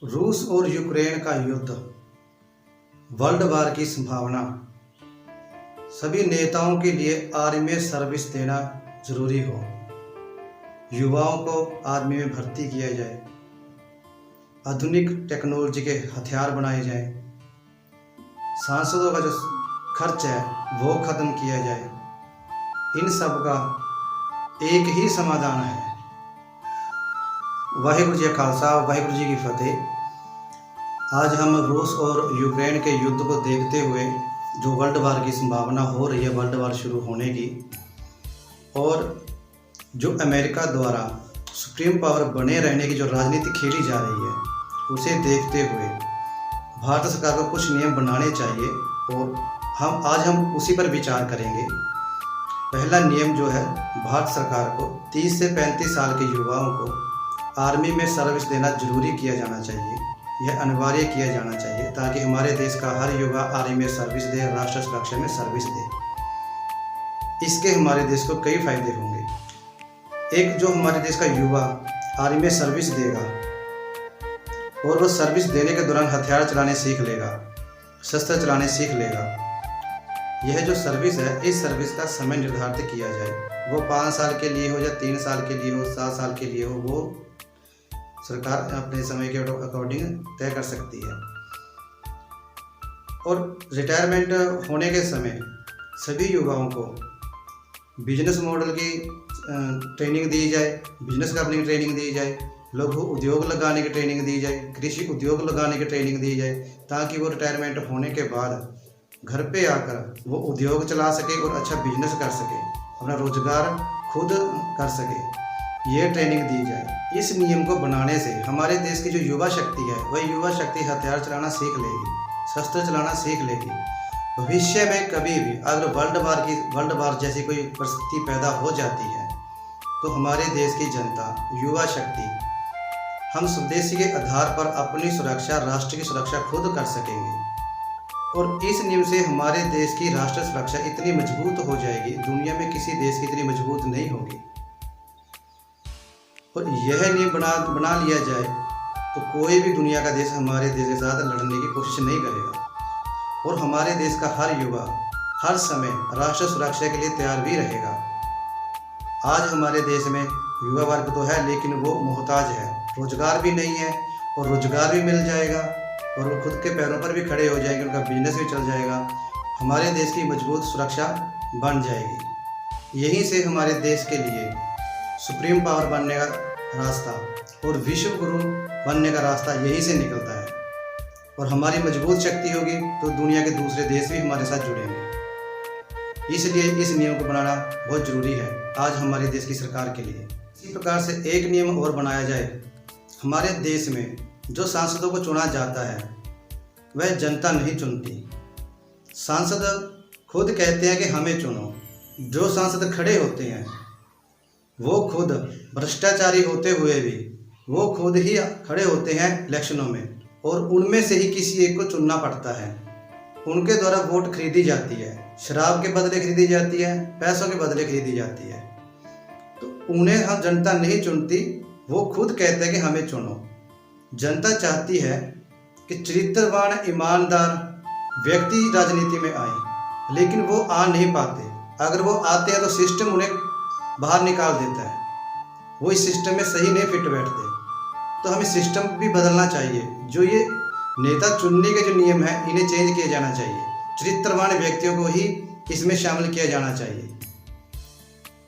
रूस और यूक्रेन का युद्ध, वर्ल्ड वार की संभावना। सभी नेताओं के लिए आर्मी में सर्विस देना जरूरी हो। युवाओं को आर्मी में भर्ती किया जाए, आधुनिक टेक्नोलॉजी के हथियार बनाए जाएं, सांसदों का जो खर्च है वो खत्म किया जाए। इन सब का एक ही समाधान है। वाहिगुरु जी का खालसा, वाहिगुरु जी की फतेह। आज हम रूस और यूक्रेन के युद्ध को देखते हुए जो वर्ल्ड वार की संभावना हो रही है, वर्ल्ड वार शुरू होने की, और जो अमेरिका द्वारा सुप्रीम पावर बने रहने की जो राजनीति खेली जा रही है, उसे देखते हुए भारत सरकार को कुछ नियम बनाने चाहिए और आज हम उसी पर विचार करेंगे। पहला नियम जो है, भारत सरकार को 30 से 35 साल के युवाओं को आर्मी में सर्विस देना जरूरी किया जाना चाहिए। यह अनिवार्य किया जाना चाहिए ताकि हमारे देश का हर युवा आर्मी में सर्विस दे, राष्ट्र सुरक्षा में सर्विस दे। इसके हमारे देश को कई फायदे होंगे। एक, जो हमारे देश का युवा आर्मी में सर्विस देगा और वो सर्विस देने के दौरान हथियार चलाने सीख लेगा, शस्त्र चलाने सीख लेगा। यह जो सर्विस है, इस सर्विस का समय निर्धारित किया जाए। वो 5 साल के लिए हो या 3 साल के लिए हो, 7 साल के लिए हो, वो सरकार अपने समय के अकॉर्डिंग तय कर सकती है। और रिटायरमेंट होने के समय सभी युवाओं को बिजनेस मॉडल की ट्रेनिंग दी जाए, बिजनेस करने की ट्रेनिंग दी जाए, लघु उद्योग लगाने की ट्रेनिंग दी जाए, कृषि उद्योग लगाने की ट्रेनिंग दी जाए, ताकि वो रिटायरमेंट होने के बाद घर पे आकर वो उद्योग चला सके और अच्छा बिजनेस कर सके, अपना रोजगार खुद कर सके। ये ट्रेनिंग दी जाए। इस नियम को बनाने से हमारे देश की जो युवा शक्ति है, वह युवा शक्ति हथियार चलाना सीख लेगी, शस्त्र चलाना सीख लेगी। भविष्य में कभी भी अगर वर्ल्ड वार जैसी कोई परिस्थिति पैदा हो जाती है, तो हमारे देश की जनता, युवा शक्ति, हम स्वदेशी के आधार पर अपनी सुरक्षा, राष्ट्र की सुरक्षा खुद कर सकेंगे। और इस नियम से हमारे देश की राष्ट्र सुरक्षा इतनी मजबूत हो जाएगी, दुनिया में किसी देश की इतनी मजबूत नहीं होगी। और यह नियम बना लिया जाए तो कोई भी दुनिया का देश हमारे देश के साथ लड़ने की कोशिश नहीं करेगा। और हमारे देश का हर युवा हर समय राष्ट्र सुरक्षा के लिए तैयार भी रहेगा। आज हमारे देश में युवा वर्ग तो है, लेकिन वो मोहताज है, रोजगार भी नहीं है। और रोजगार भी मिल जाएगा और वो खुद के पैरों पर भी खड़े हो जाएंगे, उनका बिजनेस भी चल जाएगा, हमारे देश की मजबूत सुरक्षा बन जाएगी। यहीं से हमारे देश के लिए सुप्रीम पावर बनने का रास्ता और विश्व गुरु बनने का रास्ता यहीं से निकलता है। और हमारी मजबूत शक्ति होगी तो दुनिया के दूसरे देश भी हमारे साथ जुड़ेंगे। इसलिए इस नियम को बनाना बहुत ज़रूरी है आज हमारे देश की सरकार के लिए। इसी प्रकार से एक नियम और बनाया जाए, हमारे देश में जो सांसदों को चुना जाता है वह जनता नहीं चुनती। सांसद खुद कहते हैं कि हमें चुनो। जो सांसद खड़े होते हैं वो खुद भ्रष्टाचारी होते हुए भी वो खुद ही खड़े होते हैं इलेक्शनों में, और उनमें से ही किसी एक को चुनना पड़ता है। उनके द्वारा वोट खरीदी जाती है, शराब के बदले खरीदी जाती है, पैसों के बदले खरीदी जाती है। तो उन्हें हम जनता नहीं चुनती, वो खुद कहते हैं कि हमें चुनो। जनता चाहती है कि चरित्रवान, ईमानदार व्यक्ति राजनीति में आए, लेकिन वो आ नहीं पाते। अगर वो आते हैं तो सिस्टम उन्हें बाहर निकाल देता है, वो इस सिस्टम में सही नहीं फिट बैठते। तो हमें सिस्टम भी बदलना चाहिए। जो ये नेता चुनने के जो नियम है, इन्हें चेंज किया जाना चाहिए। चरित्रवान व्यक्तियों को ही इसमें शामिल किया जाना चाहिए।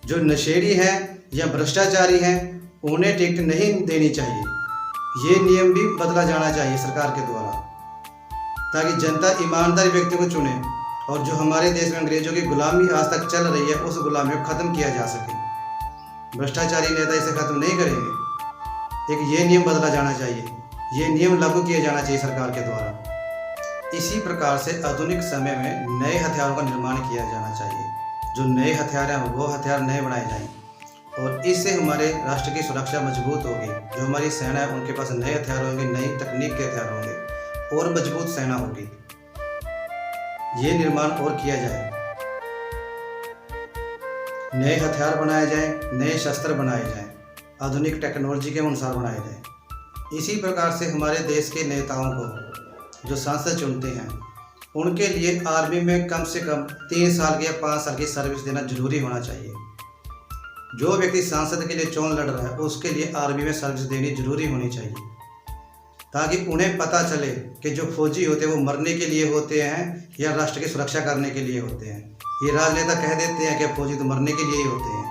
जो नशेड़ी हैं या भ्रष्टाचारी हैं, उन्हें टिकट नहीं देनी चाहिए। ये नियम भी बदला जाना चाहिए सरकार के द्वारा, ताकि जनता ईमानदार व्यक्तियों को चुने और जो हमारे देश में अंग्रेजों की गुलामी आज तक चल रही है, उस गुलामी को ख़त्म किया जा सके। भ्रष्टाचारी नेता इसे ख़त्म नहीं करेंगे। एक ये नियम बदला जाना चाहिए, ये नियम लागू किया जाना चाहिए सरकार के द्वारा। इसी प्रकार से आधुनिक समय में नए हथियारों का निर्माण किया जाना चाहिए। जो नए हथियार हैं वो हथियार नए बनाए जाएं, और इससे हमारे राष्ट्र की सुरक्षा मजबूत होगी। जो हमारी सेना है उनके पास नए हथियार होंगे, नई तकनीक के हथियार होंगे और मजबूत सेना होगी। ये निर्माण और किया जाए, नए हथियार बनाए जाएं, नए शस्त्र बनाए जाएं, आधुनिक टेक्नोलॉजी के अनुसार बनाए जाएं। इसी प्रकार से हमारे देश के नेताओं को जो सांसद चुनते हैं उनके लिए आर्मी में कम से कम 3 साल की या 5 साल की सर्विस देना जरूरी होना चाहिए। जो व्यक्ति सांसद के लिए चुनाव लड़ रहा है उसके लिए आर्मी में सर्विस देनी जरूरी होनी चाहिए, ताकि उन्हें पता चले कि जो फौजी होते हैं वो मरने के लिए होते हैं या राष्ट्र की सुरक्षा करने के लिए होते हैं। ये राजनेता कह देते हैं कि फौजी तो मरने के लिए ही होते हैं।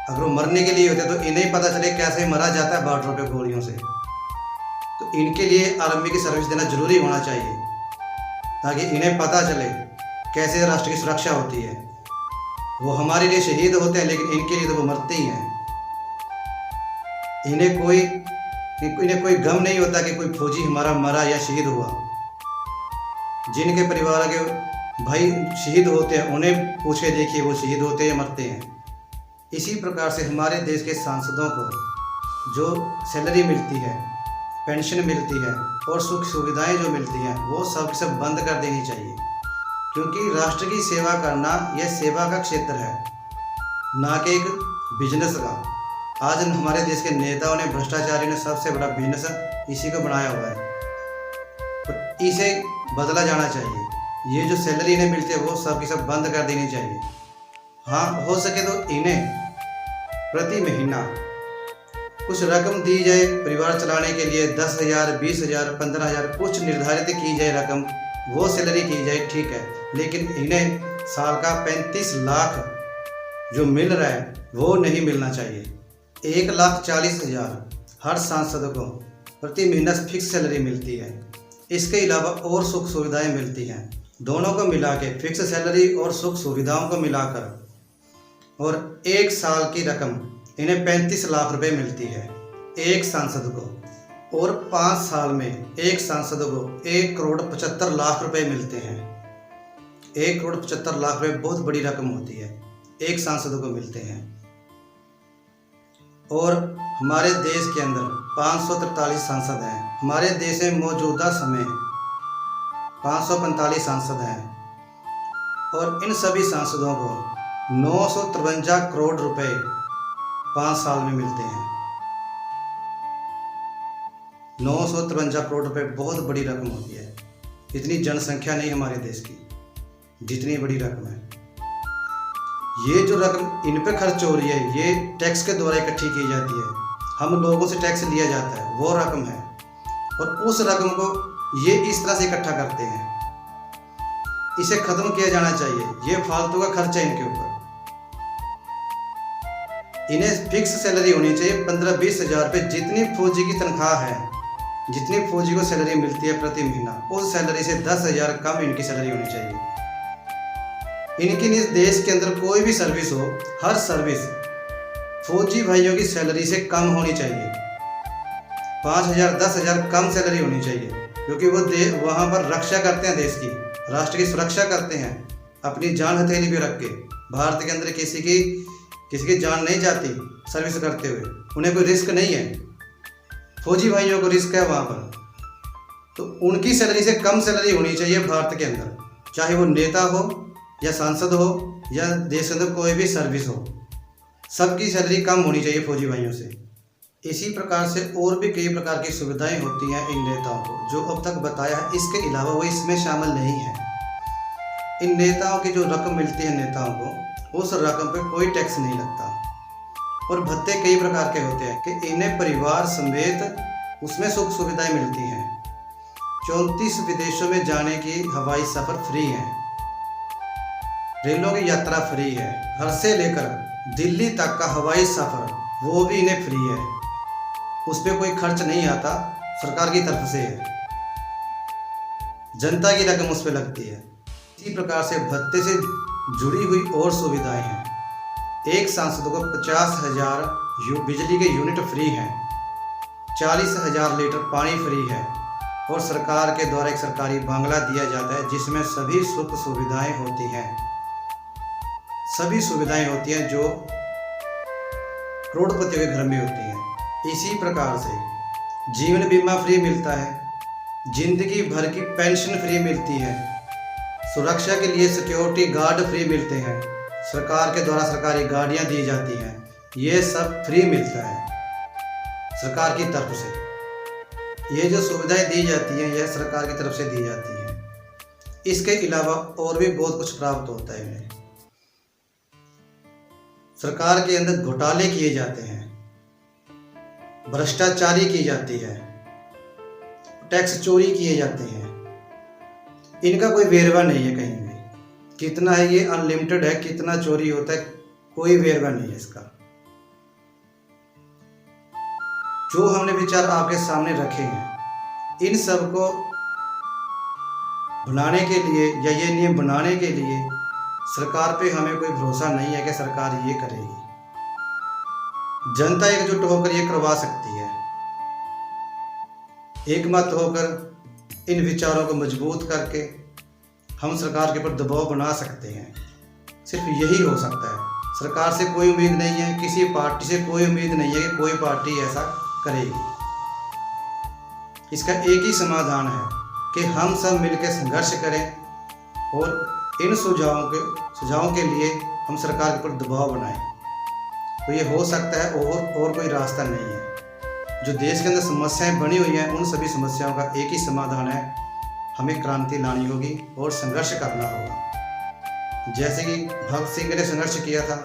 अगर वो मरने के लिए होते तो इन्हें पता चले कैसे मरा जाता है बॉर्डर पे गोलियों से। तो इनके लिए आर्मी की सर्विस देना जरूरी होना चाहिए, ताकि इन्हें पता चले कैसे राष्ट्र की सुरक्षा होती है। वो हमारे लिए शहीद होते हैं, लेकिन इनके लिए तो वो मरते ही हैं। इन्हें कोई गम नहीं होता कि कोई फौजी हमारा मरा या शहीद हुआ। जिनके परिवार के भाई शहीद होते हैं उन्हें पूछे देखिए वो शहीद होते हैं या मरते हैं। इसी प्रकार से हमारे देश के सांसदों को जो सैलरी मिलती है, पेंशन मिलती है और सुख सुविधाएं जो मिलती हैं वो सब बंद कर देनी चाहिए, क्योंकि राष्ट्र की सेवा करना यह सेवा का क्षेत्र है, ना कि एक बिजनेस का। आज हमारे देश के नेताओं ने, भ्रष्टाचारियों ने सबसे बड़ा बिजनेस इसी को बनाया हुआ है, तो इसे बदला जाना चाहिए। ये जो सैलरी इन्हें मिलती है वो सब बंद कर देनी चाहिए। हाँ, हो सके तो इन्हें प्रति महीना कुछ रकम दी जाए परिवार चलाने के लिए, 10,000, 20,000, 15,000, कुछ निर्धारित की जाए रकम, वो सैलरी की जाए, ठीक है। लेकिन इन्हें साल का 35 लाख जो मिल रहा है वो नहीं मिलना चाहिए। 1,40,000 हर सांसद को प्रति महीना फिक्स सैलरी मिलती है। इसके अलावा और सुख सुविधाएं मिलती हैं। दोनों को मिला के, फिक्स सैलरी और सुख सुविधाओं को मिलाकर, और 1 साल की रकम इन्हें 35 लाख रुपए मिलती है एक सांसद को, और 5 साल में एक सांसद को 1,75,00,000 रुपए मिलते हैं। 1,75,00,000 रुपए बहुत बड़ी रकम होती है, एक सांसद को मिलते हैं। और हमारे देश के अंदर 543 सांसद हैं। हमारे देश में मौजूदा समय 545 सांसद हैं, और इन सभी सांसदों को 953 करोड़ रुपए 5 साल में मिलते हैं। 953 करोड़ रुपए बहुत बड़ी रकम होती है। इतनी जनसंख्या नहीं हमारे देश की जितनी बड़ी रकम है। ये जो रकम इन पे खर्च हो रही है ये टैक्स के द्वारा इकट्ठी की जाती है। हम लोगों से टैक्स लिया जाता है, वो रकम है, और उस रकम को ये इस तरह से इकट्ठा करते हैं। इसे खत्म किया जाना चाहिए। ये फालतू का खर्च है इनके ऊपर। इन्हें फिक्स सैलरी होनी चाहिए 15-20 हज़ार रुपये। जितनी फौजी की तनख्वाह है, जितनी फौजी को सैलरी मिलती है प्रति महीना, उस सैलरी से 10,000 कम इनकी सैलरी होनी चाहिए। इनकी देश के अंदर कोई भी सर्विस हो, हर सर्विस फौजी भाइयों की सैलरी से कम होनी चाहिए। 5,000, 10,000 कम सैलरी होनी चाहिए, क्योंकि वो वहाँ पर रक्षा करते हैं, देश की, राष्ट्र की सुरक्षा करते हैं, अपनी जान हथेली पे रख के। भारत के अंदर किसी की जान नहीं जाती सर्विस करते हुए, उन्हें कोई रिस्क नहीं है। फौजी भाइयों को रिस्क है वहाँ पर, तो उनकी सैलरी से कम सैलरी होनी चाहिए भारत के अंदर, चाहे वो नेता हो या सांसद हो या देश के अंदर कोई भी सर्विस हो, सबकी सैलरी कम होनी चाहिए फौजी भाइयों से। इसी प्रकार से और भी कई प्रकार की सुविधाएं होती हैं इन नेताओं को, जो अब तक बताया है। इसके अलावा वो इसमें शामिल नहीं है। इन नेताओं की जो रकम मिलती है नेताओं को, उस रकम पे कोई टैक्स नहीं लगता, और भत्ते कई प्रकार के होते हैं कि इन्हें परिवार समेत उसमें सुख सुविधाएं मिलती हैं। 34 विदेशों में जाने की हवाई सफ़र फ्री है, रेलों की यात्रा फ्री है, घर से लेकर दिल्ली तक का हवाई सफ़र वो भी इन्हें फ्री है। उस पर कोई खर्च नहीं आता, सरकार की तरफ से है, जनता की रकम उस पर लगती है। इसी प्रकार से भत्ते से जुड़ी हुई और सुविधाएं हैं। एक सांसद को 50,000 बिजली के यूनिट फ्री हैं, 40,000 लीटर पानी फ्री है, और सरकार के द्वारा एक सरकारी बंगला दिया जाता है जिसमें सभी सुख सुविधाएं होती हैं। सभी सुविधाएं होती हैं जो करोड़पतियों के घर में होती हैं। इसी प्रकार से जीवन बीमा फ्री मिलता है, जिंदगी भर की पेंशन फ्री मिलती है, सुरक्षा के लिए सिक्योरिटी गार्ड फ्री मिलते हैं, सरकार के द्वारा सरकारी गाड़ियां दी जाती हैं, ये सब फ्री मिलता है। सरकार की तरफ से। ये जो सुविधाएं दी जाती हैं यह सरकार की तरफ से दी जाती हैं। इसके अलावा और भी बहुत कुछ प्राप्त होता है इन्हें। सरकार के अंदर घोटाले किए जाते हैं, भ्रष्टाचारी की जाती है, टैक्स चोरी किए जाते हैं। इनका कोई वेरवा नहीं है कहीं भी, कितना है ये अनलिमिटेड है, कितना चोरी होता है कोई वेरवा नहीं है इसका। जो हमने विचार आपके सामने रखे हैं, इन सब को बनाने के लिए या ये नियम बनाने के लिए सरकार पे हमें कोई भरोसा नहीं है कि सरकार ये करेगी। जनता एकजुट होकर ये करवा सकती है। एकमत होकर इन विचारों को मजबूत करके हम सरकार के ऊपर दबाव बना सकते हैं। सिर्फ यही हो सकता है। सरकार से कोई उम्मीद नहीं है, किसी पार्टी से कोई उम्मीद नहीं है कि कोई पार्टी ऐसा करेगी। इसका एक ही समाधान है कि हम सब मिलकर संघर्ष करें और इन सुझावों के लिए हम सरकार के ऊपर दबाव बनाएं। तो ये हो सकता है और कोई रास्ता नहीं है। जो देश के अंदर समस्याएं बनी हुई हैं उन सभी समस्याओं का एक ही समाधान है, हमें क्रांति लानी होगी और संघर्ष करना होगा। जैसे कि भगत सिंह ने संघर्ष किया था,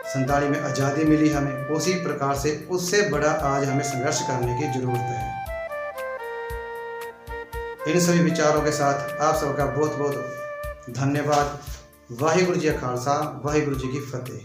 47 में आज़ादी मिली हमें, उसी प्रकार से उससे बड़ा आज हमें संघर्ष करने की जरूरत है। इन सभी विचारों के साथ आप सबका बहुत बहुत धन्यवाद। वाहिगुरु जी का खालसा, वाहिगुरु जी की फतेह।